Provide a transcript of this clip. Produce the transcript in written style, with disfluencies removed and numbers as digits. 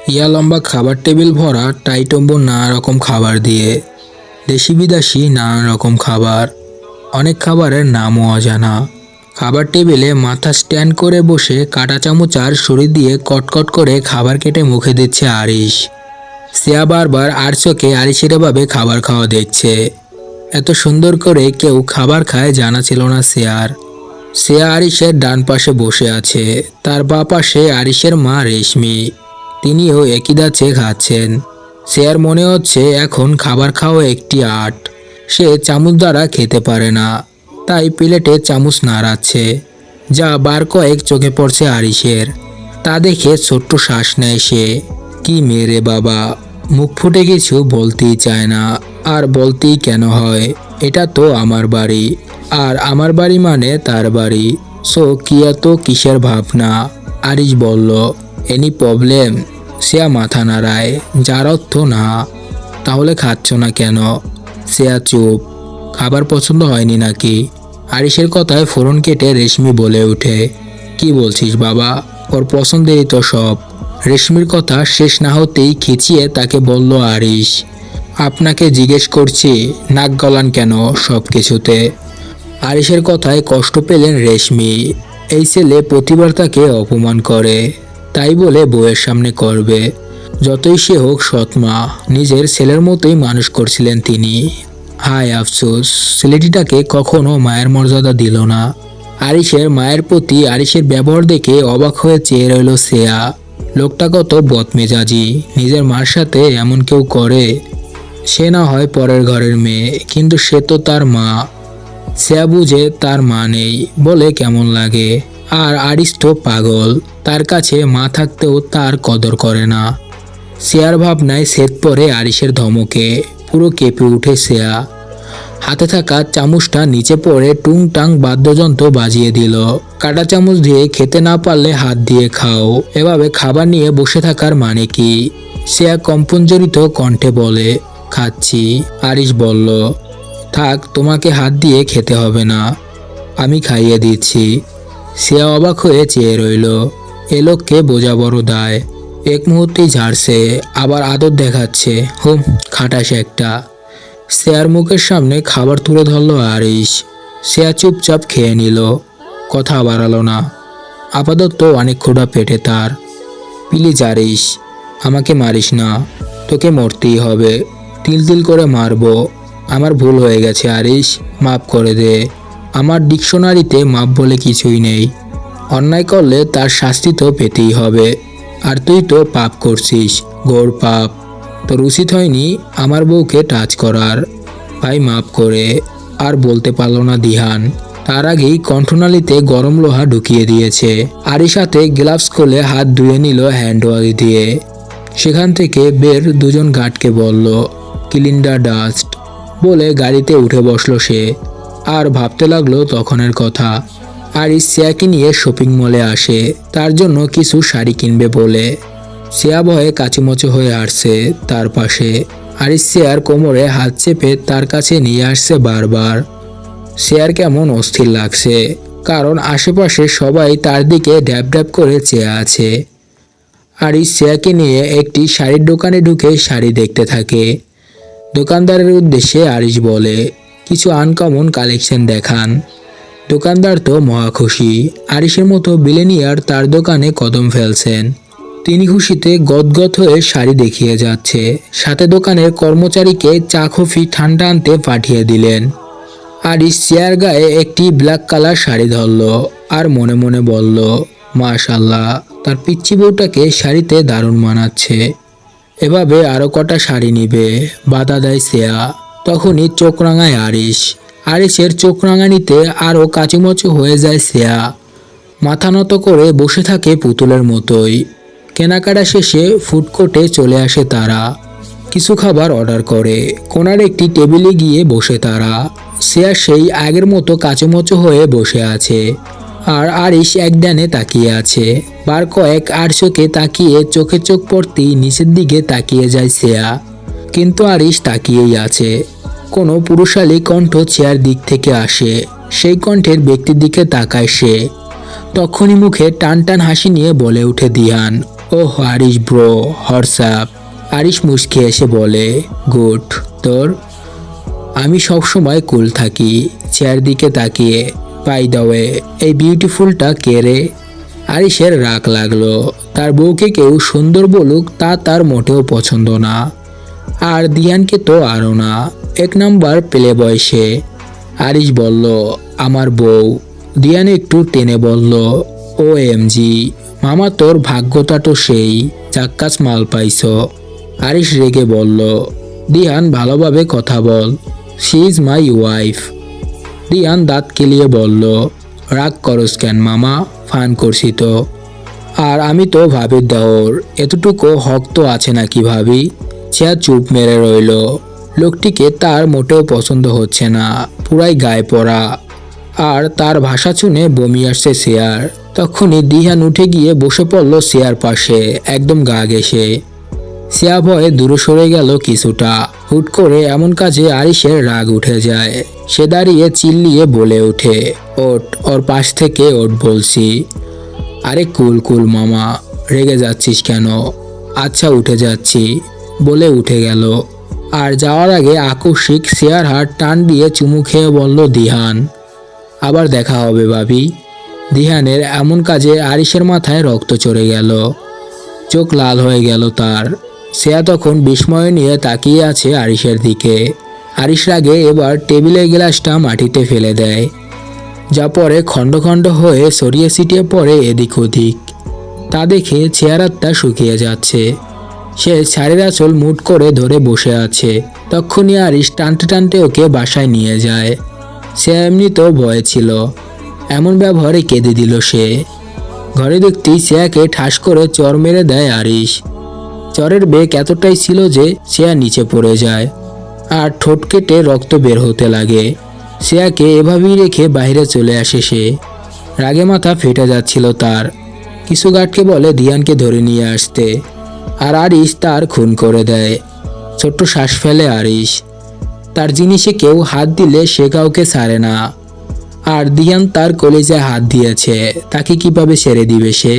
ইয়া লম্বা খাবার টেবিল ভরা টাইটম্বর নানা রকম খাবার দিয়ে, দেশি বিদেশি নানান রকম খাবার, অনেক খাবারের নামও অজানা। খাবার টেবিলে মাথা স্ট্যান্ড করে বসে কাঁটা চামচ আর ছুরি দিয়ে কটকট করে খাবার কেটে মুখে দিচ্ছে আরিশ। সিয়া বারবার আর চোখে আরিশের এভাবে খাবার খাওয়া দেখছে। এত সুন্দর করে কেউ খাবার খায় জানা ছিল না সিয়ার। সিয়া আরিশের ডান পাশে বসে আছে, তার বাঁ পাশে আরিশের মা রেশমি, তিনিও একই দাঁতে খাচ্ছেন। সিয়ার মনে হচ্ছে এখন খাবার খাওয়া একটি আর্ট। সে চামচ দ্বারা খেতে পারে না, তাই প্লেটে চামচ নাড়াচ্ছে, যা বার কয়েক চোখে পড়ছে আরিশের। তা দেখে ছোট্ট শ্বাস নেয় সে। কি মেরে বাবা, মুখ ফুটে কিছু বলতেই চায় না, আর বলতেই কেন হয়? এটা তো আমার বাড়ি, আর আমার বাড়ি মানে তার বাড়ি। সো কি এত কিসের ভাবনা? আরিশ বলল, এনি প্রবলেম? সিয়া মাথা নাড়ায়, যার অর্থ না। তাহলে খাচ্ছ না কেন? সিয়া চুপ। খাবার পছন্দ হয়নি নাকি? আরিশের কথায় ফোড়ন কেটে রেশমি বলে ওঠে, কি বলছিস বাবা, ওর পছন্দেরই তো সব। রেশমির কথা শেষ না হতেই খিচিয়ে তাকে বলল আরিশ, আপনাকে জিজ্ঞেস করছি, নাক গলান কেন সব কিছুতে? আরিশের কথায় কষ্ট পেলেন রেশমি। এই ছেলে প্রতিবার তাকে অপমান করে, তাই বলে বউয়ের সামনে করবে? যতই সে হোক সৎমা, নিজের ছেলের মতোই মানুষ করছিলেন তিনি। হায় আফসোস, ছেলেটিটাকে কখনো মায়ের মর্যাদা দিল না। আরিশের মায়ের প্রতি আরিশের ব্যবহার দেখে অবাক হয়ে চেয়ে রইল শ্রেয়া। লোকটা কত বদমেজাজি, নিজের মার সাথে এমন কেউ করে? সে না হয় পরের ঘরের মেয়ে, কিন্তু সে তো তার মা। শ্রেয়া বুঝে তার মা নেই বলে কেমন লাগে। আর আরিশ তো পাগল, তার কাছে মা থাকতেও তার কদর করে না। শ্রেয়ার ভাবনায় ছেদ পড়ে আরিশের ধমকে, পুরো কেঁপে উঠে শ্রেয়া। হাতে থাকা চামচটা নিচে পড়ে টুংটাং বাদ্যযন্ত্র বাজিয়ে দিল। কাঁটা চামচ দিয়ে খেতে না পারলে হাত দিয়ে খাও, এভাবে খাবার নিয়ে বসে থাকার মানে কি? শ্রেয়া কম্পনজড়িত কণ্ঠে বলে, খাচ্ছি। আরিশ বলল, থাক, তোমাকে হাত দিয়ে খেতে হবে না, আমি খাইয়ে দিচ্ছি। শ্রেয়া অবাক হয়ে চেয়ে রইল। এ লোককে বোঝা বড় দায়। এক মুহূর্তেই ঝাড়ছে, আবার আদর দেখাচ্ছে। হুম, খাটাস একটা। শ্রেয়ার মুখের সামনে খাবার তুলে ধরল আরিশ। শ্রেয়া চুপচাপ খেয়ে নিল, কথা বাড়ালো না। আপাতত অনেক ক্ষুধা পেটে তার। প্লিজ আরিশ, আমাকে মারিস না, তোকে মরতেই হবে। তিল তিল করে মারবো। আমার ভুল হয়ে গেছে আরিশ, মাফ করে দে। আমার ডিকশনারিতে মাপ বলে কিছুই নেই। অন্যায় করলে তার শাস্তি তো পেতেই হবে। আর তুই তো পাপ করছিস, ঘোর পাপ। তোর উচিত হয়নি আমার বউকে টাচ করার। ভাই মাফ করে। আর বলতে পারল না দিহান, তার আগেই কণ্ঠনালীতে গরম লোহা ঢুকিয়ে দিয়েছে। আরিশ সাথে গ্লাভস খুলে হাত ধুয়ে নিল হ্যান্ড ওয়াশ দিয়ে। সেখান থেকে বের দুজন গার্ডকে বলল, ক্লিন ডাস্ট বলে গাড়িতে উঠে বসলো সে। আর ভাবতে লাগলো তখনের কথা। আরিশ শ্রেয়াকে নিয়ে শপিং মলে আসে, তার জন্য কিছু শাড়ি কিনবে বলে। শ্রেয়া ভয়ে কাচুমচু হয়ে আসছে তার পাশে। আরিশ শ্রেয়ার কোমরে হাত চেপে তার কাছে নিয়ে আসছে বারবার। শ্রেয়ার কেমন অস্থির লাগছে, কারণ আশেপাশে সবাই তার দিকে ড্যাব ড্যাব করে চেয়ে আছে। আরিশ শ্রেয়াকে নিয়ে একটি শাড়ির দোকানে ঢুকে শাড়ি দেখতে থাকে। দোকানদারের উদ্দেশ্যে আরিশ বলে, কিছু আনকমন কালেকশন দেখান। দোকানদার তো মহা খুশি। আরিশের মতো বিলেনিয়ার তার দোকানে কদম ফেলছেন। তিনি খুশিতে গদগদ হয়ে শাড়ি দেখিয়ে যাচ্ছে, সাথে দোকানের কর্মচারীকে চা কফি ঠান্ডা আনতে পাঠিয়ে দিলেন। আরিশ চেয়ার গায়ে একটি ব্ল্যাক কালার শাড়ি ধরল, আর মনে মনে বলল, মাশাল্লাহ, তার পিচ্চি বউটাকে শাড়িতে দারুণ মানাচ্ছে। এভাবে আরো কটা শাড়ি নিবে, বাধা দেয় শ্রেয়া। তখনই চোখ রাঙায় আরিশ। আরিশের চোখ রাঙানিতে আরও কাচুমচু হয়ে যায় শ্রেয়া। মাথা নত করে বসে থাকে পুতুলের মতোই। কেনাকাটা শেষে ফুড কোর্টে চলে আসে তারা। কিছু খাবার অর্ডার করে কোনার একটি টেবিলে গিয়ে বসে তারা। শ্রেয়া সেই আগের মতো কাচুমচু হয়ে বসে আছে, আর আরিশ একদানে তাকিয়ে আছে। বার কয়েক আর চোখে তাকিয়ে চোখে চোখ পড়তেই নিচের দিকে তাকিয়ে যায় শ্রেয়া, কিন্তু আরিশ তাকিয়েই আছে। কোনো পুরুষালী কণ্ঠ চেয়ার দিক থেকে আসে, সেই কণ্ঠের ব্যক্তির দিকে তাকায় সে। তখনই মুখে টান টান হাসি নিয়ে বলে ওঠে দিহান, ওহ আরিশ ব্রো, হোয়াটসঅ্যাপ। আরিশ মুচকি এসে বলে, গুড। তোর? আমি সবসময় কুল থাকি। চেয়ার দিকে তাকিয়ে, বাই দ্য ওয়ে, এই বিউটিফুলটা কে রে? আরিশের রাগ লাগলো। তার বউকে কেউ সুন্দর বলুক তা তার মোটেও পছন্দ না। আর দিয়ানকে তো আরও না। এক নাম্বার প্লে বয়সে। আরিশ বলল, আমার বউ। দিয়ান একটু টেনে বলল, ও এম জি, মামা তোর ভাগ্যটা তো সেই চাক্কাস মাল পাইছ। আরিশ রেগে বলল, দিয়ান ভালোভাবে কথা বল, শি ইজ মাই ওয়াইফ। দিয়ান দাঁত কেলিয়ে বলল, রাগ করস কেন মামা, ফান করছি তো। আর আমি তো ভাবির দেওর, এতটুকু হক তো আছে নাকি ভাবি? চেয়া চুপ মেরে রইল। লোকটিকে তার মোটেও পছন্দ হচ্ছে না, পুরাই গায়ে পড়া। আর তার ভাষা শুনে বমি আসছে শেয়ার। তখনই দিহান উঠে গিয়ে বসে পড়ল শেয়ার পাশে, একদম গা ঘেঁষে। শেয়া ভয়ে দূরে সরে গেল কিছুটা। হুট করে এমন কাজে আরিশের রাগ উঠে যায়। সে দাঁড়িয়ে চিল্লিয়ে বলে ওঠে, ওঠ, ওর পাশ থেকে ওঠ বলছি। আরে কুল কুল মামা, রেগে যাচ্ছিস কেন? আচ্ছা উঠে যাচ্ছি, বলে উঠে গেল। আর যাওয়ার আগে আকস্মিক শেয়ার হাত টান দিয়ে চুমু খেয়ে বলল দিহান, আবার দেখা হবে ভাবি। দিহানের এমন কাজে আরিশের মাথায় রক্ত চড়ে গেল। চোখ লাল হয়ে গেল তার। শেয়া তখন বিস্ময় নিয়ে তাকিয়ে আছে আরিশের দিকে। আরিশ রাগে এবার টেবিলের গ্লাসটা মাটিতে ফেলে দেয়, যা পরে খণ্ড খণ্ড হয়ে ছড়িয়ে ছিটিয়ে পড়ে এদিক ওদিক। তা দেখে চেহারাটা শুকিয়ে যাচ্ছে। সে শাড়ির আঁচল মুঠ করে ধরে বসে আছে। তখনই আরিশ টানতে টানতে ওকে বাসায় নিয়ে যায়। সে এমনিতেও ভয়ে ছিল, এমন ব্যবহারে কেঁদে দিল সে। ঘরে দেখতেই শেয়াকে ঠাস করে চর মেরে দেয় আরিশ। চরের বেগ এতটাই ছিল যে শেয়া নিচে পড়ে যায়, আর ঠোঁট কেটে রক্ত বের হতে লাগে। শেয়াকে এভাবেই রেখে বাইরে চলে আসে সে। রাগে মাথা ফেটে যাচ্ছিল তার। কিছু গার্ডকে বলে দিয়ানকে ধরে নিয়ে আসতে, আর আরিশ তার খুন করে দেয়। ছোট্ট শ্বাস ফেলে আরিশ। তার জিনিসে কেউ হাত দিলে সে কাউকে ছাড়ে না। আর দিয়ান তার কলেজায় হাত দিয়েছে, তাকে কিভাবে ছেড়ে দিবে সে?